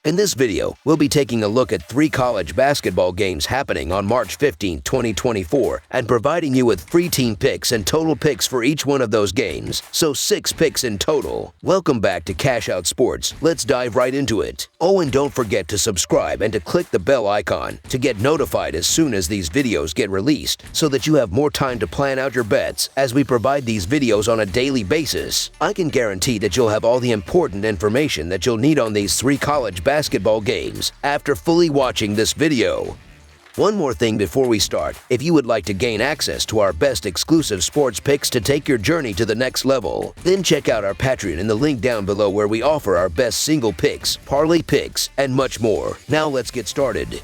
In this video, we'll be taking a look at 3 college basketball games happening on March 15, 2024, and providing you with free team picks and total picks for each one of those games, so 6 picks in total. Welcome back to Cash Out Sports. Let's dive right into it. Oh, and don't forget to subscribe and to click the bell icon to get notified as soon as these videos get released, so that you have more time to plan out your bets as we provide these videos on a daily basis. I can guarantee that you'll have all the important information that you'll need on these 3 college basketball games after fully watching this video. One more thing before we start: if you would like to gain access to our best exclusive sports picks to take your journey to the next level, then check out our Patreon in the link down below, where we offer our best single picks, parlay picks, and much more. Now let's get started.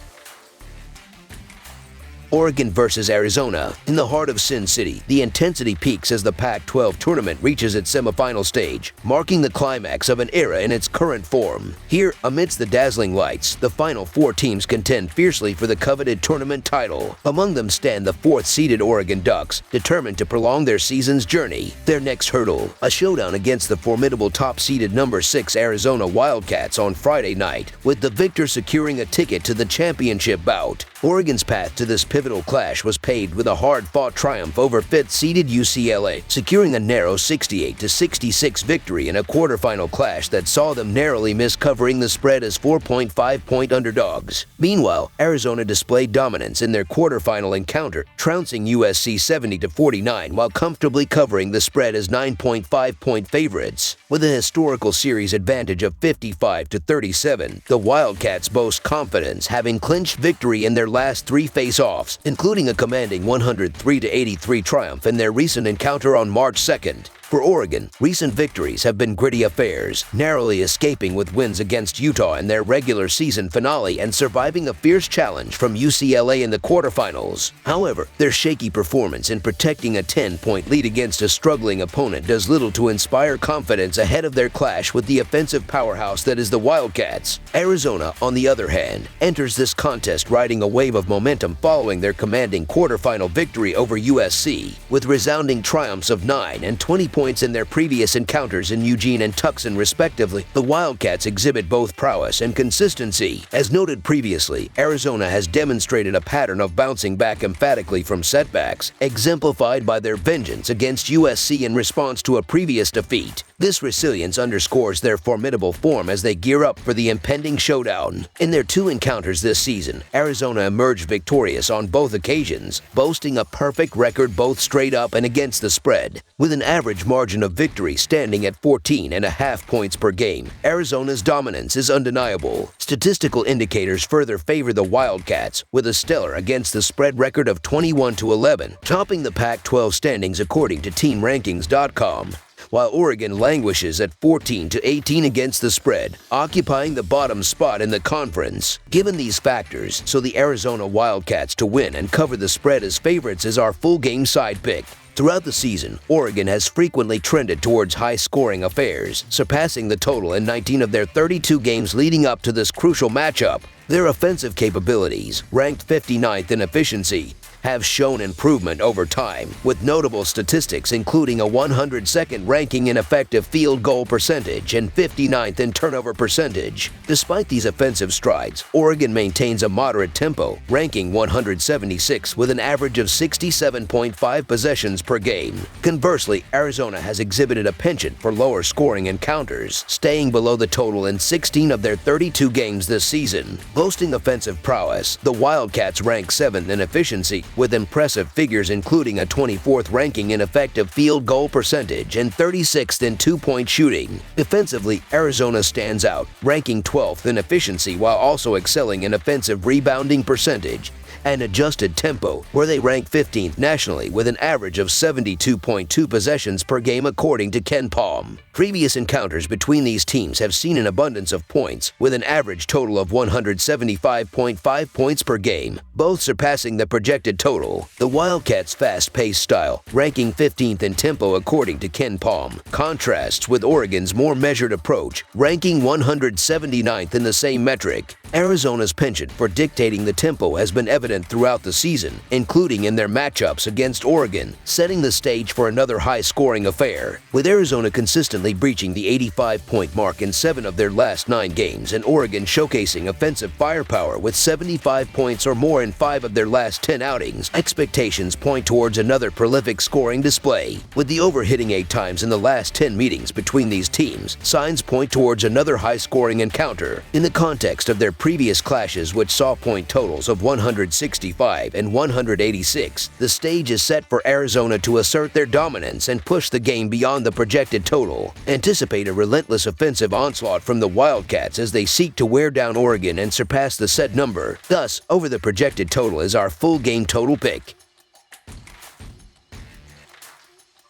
Oregon versus Arizona. In the heart of Sin City, the intensity peaks as the Pac-12 tournament reaches its semifinal stage, marking the climax of an era in its current form. Here, amidst the dazzling lights, the final 4 teams contend fiercely for the coveted tournament title. Among them stand the 4th-seeded Oregon Ducks, determined to prolong their season's journey. Their next hurdle, a showdown against the formidable top-seeded number 6 Arizona Wildcats on Friday night, with the victor securing a ticket to the championship bout. Oregon's path to this pivotal clash was paved with a hard-fought triumph over 5th-seeded UCLA, securing a narrow 68-66 victory in a quarterfinal clash that saw them narrowly miss covering the spread as 4.5-point underdogs. Meanwhile, Arizona displayed dominance in their quarterfinal encounter, trouncing USC 70-49 while comfortably covering the spread as 9.5-point favorites. With a historical series advantage of 55-37, the Wildcats boast confidence, having clinched victory in their last 3 face-offs, including a commanding 103-83 triumph in their recent encounter on March 2nd. For Oregon, recent victories have been gritty affairs, narrowly escaping with wins against Utah in their regular season finale and surviving a fierce challenge from UCLA in the quarterfinals. However, their shaky performance in protecting a 10-point lead against a struggling opponent does little to inspire confidence ahead of their clash with the offensive powerhouse that is the Wildcats. Arizona, on the other hand, enters this contest riding a wave of momentum following their commanding quarterfinal victory over USC, with resounding triumphs of 9 and 20 points in their previous encounters in Eugene and Tucson respectively. The Wildcats exhibit both prowess and consistency. As noted previously, Arizona has demonstrated a pattern of bouncing back emphatically from setbacks, exemplified by their vengeance against USC in response to a previous defeat. This resilience underscores their formidable form as they gear up for the impending showdown. In their 2 encounters this season, Arizona emerged victorious on both occasions, boasting a perfect record both straight up and against the spread. With an average margin of victory standing at 14.5 points per game, Arizona's dominance is undeniable. Statistical indicators further favor the Wildcats, with a stellar against the spread record of 21-11, topping the Pac-12 standings according to TeamRankings.com. While Oregon languishes at 14-18 against the spread, occupying the bottom spot in the conference. Given these factors, so the Arizona Wildcats to win and cover the spread as favorites is our full game side pick. Throughout the season, Oregon has frequently trended towards high-scoring affairs, surpassing the total in 19 of their 32 games leading up to this crucial matchup. Their offensive capabilities, ranked 59th in efficiency, have shown improvement over time, with notable statistics including a 102nd ranking in effective field goal percentage and 59th in turnover percentage. Despite these offensive strides, Oregon maintains a moderate tempo, ranking 176 with an average of 67.5 possessions per game. Conversely, Arizona has exhibited a penchant for lower scoring encounters, staying below the total in 16 of their 32 games this season. Boasting offensive prowess, the Wildcats rank 7th in efficiency, with impressive figures including a 24th ranking in effective field goal percentage and 36th in 2-point shooting. Defensively, Arizona stands out, ranking 12th in efficiency while also excelling in offensive rebounding percentage and adjusted tempo, where they rank 15th nationally with an average of 72.2 possessions per game according to KenPom. Previous encounters between these teams have seen an abundance of points, with an average total of 175.5 points per game, both surpassing the projected total. The Wildcats' fast-paced style, ranking 15th in tempo according to KenPom, contrasts with Oregon's more measured approach, ranking 179th in the same metric. Arizona's penchant for dictating the tempo has been evident throughout the season, including in their matchups against Oregon, setting the stage for another high-scoring affair. With Arizona consistently breaching the 85-point mark in 7 of their last 9 games and Oregon showcasing offensive firepower with 75 points or more in 5 of their last 10 outings, expectations point towards another prolific scoring display. With the over hitting 8 times in the last 10 meetings between these teams, signs point towards another high-scoring encounter. In the context of their previous clashes, which saw point totals of 165 and 186, the stage is set for Arizona to assert their dominance and push the game beyond the projected total. Anticipate a relentless offensive onslaught from the Wildcats as they seek to wear down Oregon and surpass the set number. Thus, over the projected total is our full game total pick.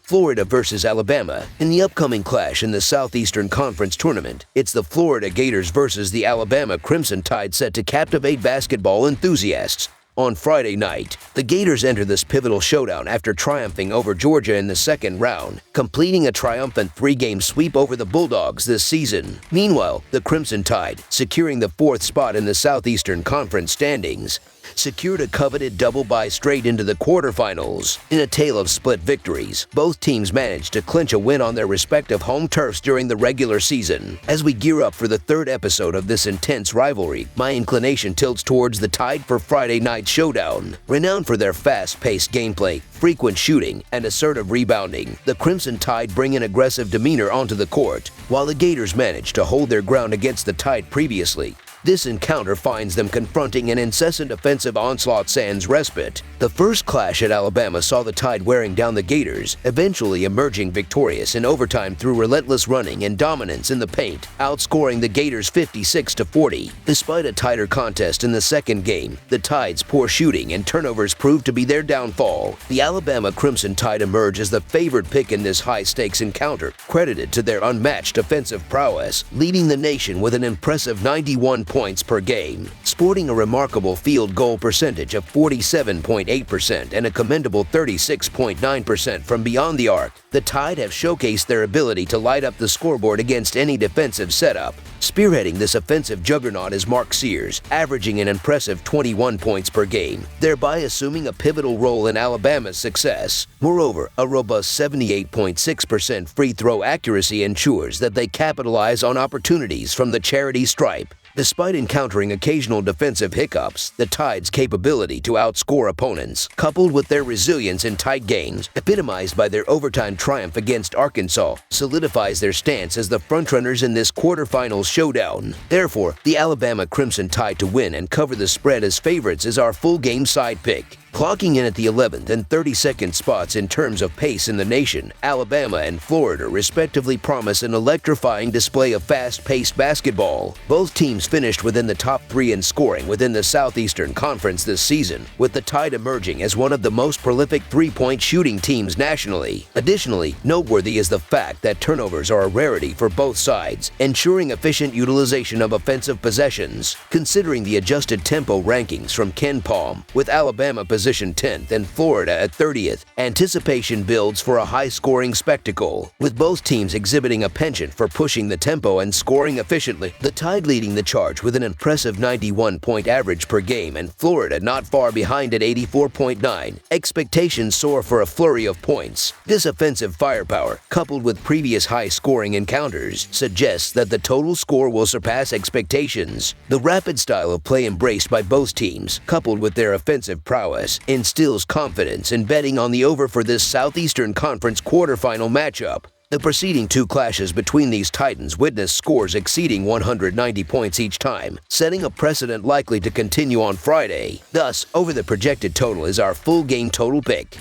Florida versus Alabama. In the upcoming clash in the Southeastern Conference Tournament, it's the Florida Gators versus the Alabama Crimson Tide set to captivate basketball enthusiasts. On Friday night, the Gators enter this pivotal showdown after triumphing over Georgia in the second round, completing a triumphant 3-game sweep over the Bulldogs this season. Meanwhile, the Crimson Tide, securing the 4th spot in the Southeastern Conference standings, secured a coveted double bye straight into the quarterfinals. In a tale of split victories, both teams managed to clinch a win on their respective home turfs during the regular season. As we gear up for the 3rd episode of this intense rivalry, my inclination tilts towards the Tide for Friday night's showdown. Renowned for their fast-paced gameplay, frequent shooting, and assertive rebounding, the Crimson Tide bring an aggressive demeanor onto the court, while the Gators managed to hold their ground against the Tide previously. This encounter finds them confronting an incessant offensive onslaught sans respite. The first clash at Alabama saw the Tide wearing down the Gators, eventually emerging victorious in overtime through relentless running and dominance in the paint, outscoring the Gators 56-40. Despite a tighter contest in the second game, the Tide's poor shooting and turnovers proved to be their downfall. The Alabama Crimson Tide emerge as the favored pick in this high-stakes encounter, credited to their unmatched offensive prowess, leading the nation with an impressive 91 points per game. Sporting a remarkable field goal percentage of 47.8% and a commendable 36.9% from beyond the arc, the Tide have showcased their ability to light up the scoreboard against any defensive setup. Spearheading this offensive juggernaut is Mark Sears, averaging an impressive 21 points per game, thereby assuming a pivotal role in Alabama's success. Moreover, a robust 78.6% free throw accuracy ensures that they capitalize on opportunities from the charity stripe. Despite encountering occasional defensive hiccups, the Tide's capability to outscore opponents, coupled with their resilience in tight games, epitomized by their overtime triumph against Arkansas, solidifies their stance as the frontrunners in this quarterfinals showdown. Therefore, the Alabama Crimson Tide to win and cover the spread as favorites is our full game side pick. Clocking in at the 11th and 32nd spots in terms of pace in the nation, Alabama and Florida respectively promise an electrifying display of fast-paced basketball. Both teams finished within the top 3 in scoring within the Southeastern Conference this season, with the Tide emerging as one of the most prolific three-point shooting teams nationally. Additionally, noteworthy is the fact that turnovers are a rarity for both sides, ensuring efficient utilization of offensive possessions. Considering the adjusted tempo rankings from Ken Palm, with Alabama positioned 10th and Florida at 30th, anticipation builds for a high-scoring spectacle. With both teams exhibiting a penchant for pushing the tempo and scoring efficiently, the Tide leading the charge with an impressive 91-point average per game and Florida not far behind at 84.9. Expectations soar for a flurry of points. This offensive firepower, coupled with previous high-scoring encounters, suggests that the total score will surpass expectations. The rapid style of play embraced by both teams, coupled with their offensive prowess, instills confidence in betting on the over for this Southeastern Conference quarterfinal matchup. The preceding 2 clashes between these Titans witnessed scores exceeding 190 points each time, setting a precedent likely to continue on Friday. Thus, over the projected total is our full game total pick.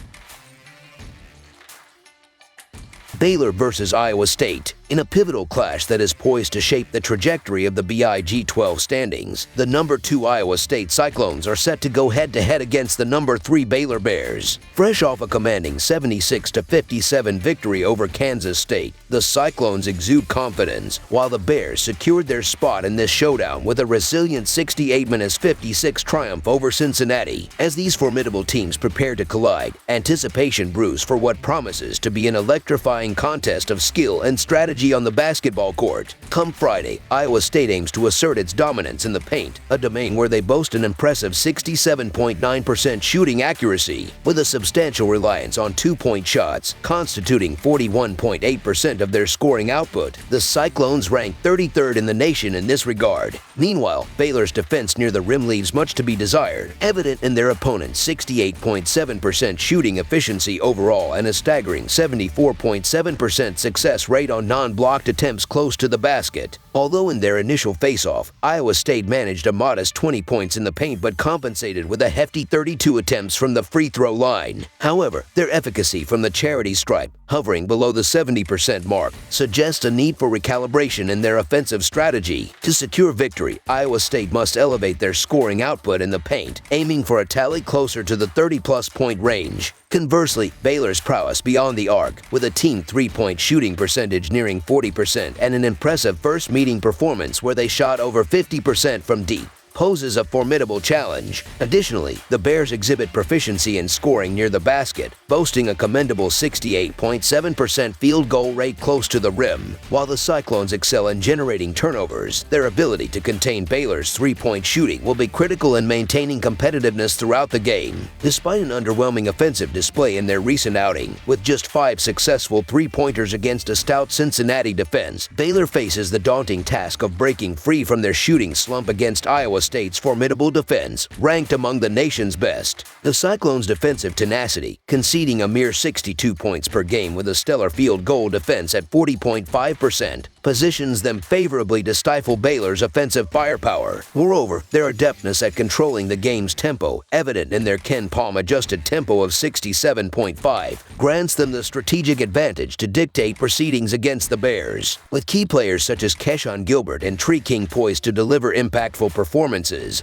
Baylor versus Iowa State. In a pivotal clash that is poised to shape the trajectory of the Big 12 standings, the number 2 Iowa State Cyclones are set to go head-to-head against the number 3 Baylor Bears. Fresh off a commanding 76-57 victory over Kansas State, the Cyclones exude confidence, while the Bears secured their spot in this showdown with a resilient 68-56 triumph over Cincinnati. As these formidable teams prepare to collide, anticipation brews for what promises to be an electrifying contest of skill and strategy strategy on the basketball court. Come Friday, Iowa State aims to assert its dominance in the paint, a domain where they boast an impressive 67.9% shooting accuracy, with a substantial reliance on two-point shots, constituting 41.8% of their scoring output. The Cyclones rank 33rd in the nation in this regard. Meanwhile, Baylor's defense near the rim leaves much to be desired, evident in their opponent's 68.7% shooting efficiency overall and a staggering 74.7% success rate on non-blocked attempts close to the basket. Although in their initial face-off, Iowa State managed a modest 20 points in the paint but compensated with a hefty 32 attempts from the free throw line. However, their efficacy from the charity stripe, hovering below the 70% mark, suggests a need for recalibration in their offensive strategy. To secure victory, Iowa State must elevate their scoring output in the paint, aiming for a tally closer to the 30-plus point range. Conversely, Baylor's prowess beyond the arc, with a team three-point shooting percentage nearing 40% and an impressive first meeting performance where they shot over 50% from deep, poses a formidable challenge. Additionally, the Bears exhibit proficiency in scoring near the basket, boasting a commendable 68.7% field goal rate close to the rim. While the Cyclones excel in generating turnovers, their ability to contain Baylor's three-point shooting will be critical in maintaining competitiveness throughout the game. Despite an underwhelming offensive display in their recent outing, with just 5 successful three-pointers against a stout Cincinnati defense, Baylor faces the daunting task of breaking free from their shooting slump against Iowa State's formidable defense, ranked among the nation's best. The Cyclones' defensive tenacity, conceding a mere 62 points per game with a stellar field goal defense at 40.5%, positions them favorably to stifle Baylor's offensive firepower. Moreover, their adeptness at controlling the game's tempo, evident in their Ken Palm adjusted tempo of 67.5, grants them the strategic advantage to dictate proceedings against the Bears. With key players such as Keshawn Gilbert and Tree King poised to deliver impactful performances,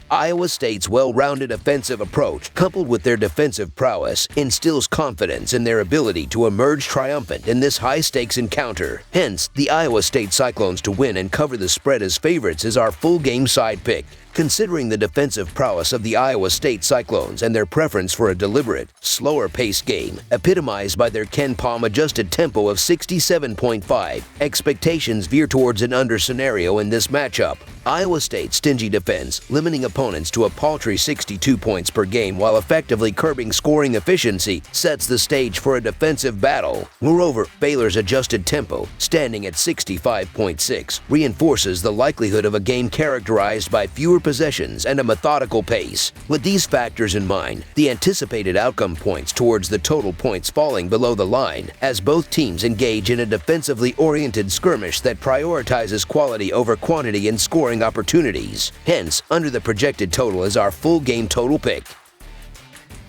Iowa State's well-rounded offensive approach, coupled with their defensive prowess, instills confidence in their ability to emerge triumphant in this high-stakes encounter. Hence, the Iowa State Cyclones to win and cover the spread as favorites is our full-game side pick. Considering the defensive prowess of the Iowa State Cyclones and their preference for a deliberate, slower-paced game, epitomized by their Ken Palm adjusted tempo of 67.5, expectations veer towards an under scenario in this matchup. Iowa State's stingy defense, limiting opponents to a paltry 62 points per game while effectively curbing scoring efficiency, sets the stage for a defensive battle. Moreover, Baylor's adjusted tempo, standing at 65.6, reinforces the likelihood of a game characterized by fewer possessions and a methodical pace. With these factors in mind, the anticipated outcome points towards the total points falling below the line, as both teams engage in a defensively oriented skirmish that prioritizes quality over quantity in scoring opportunities. Hence, under the projected total is our full game total pick.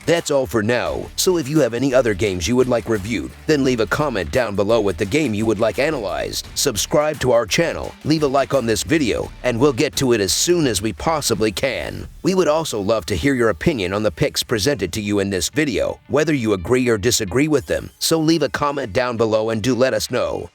That's all for now, so if you have any other games you would like reviewed, then leave a comment down below with the game you would like analyzed. Subscribe to our channel, leave a like on this video, and we'll get to it as soon as we possibly can. We would also love to hear your opinion on the picks presented to you in this video, whether you agree or disagree with them, so leave a comment down below and do let us know.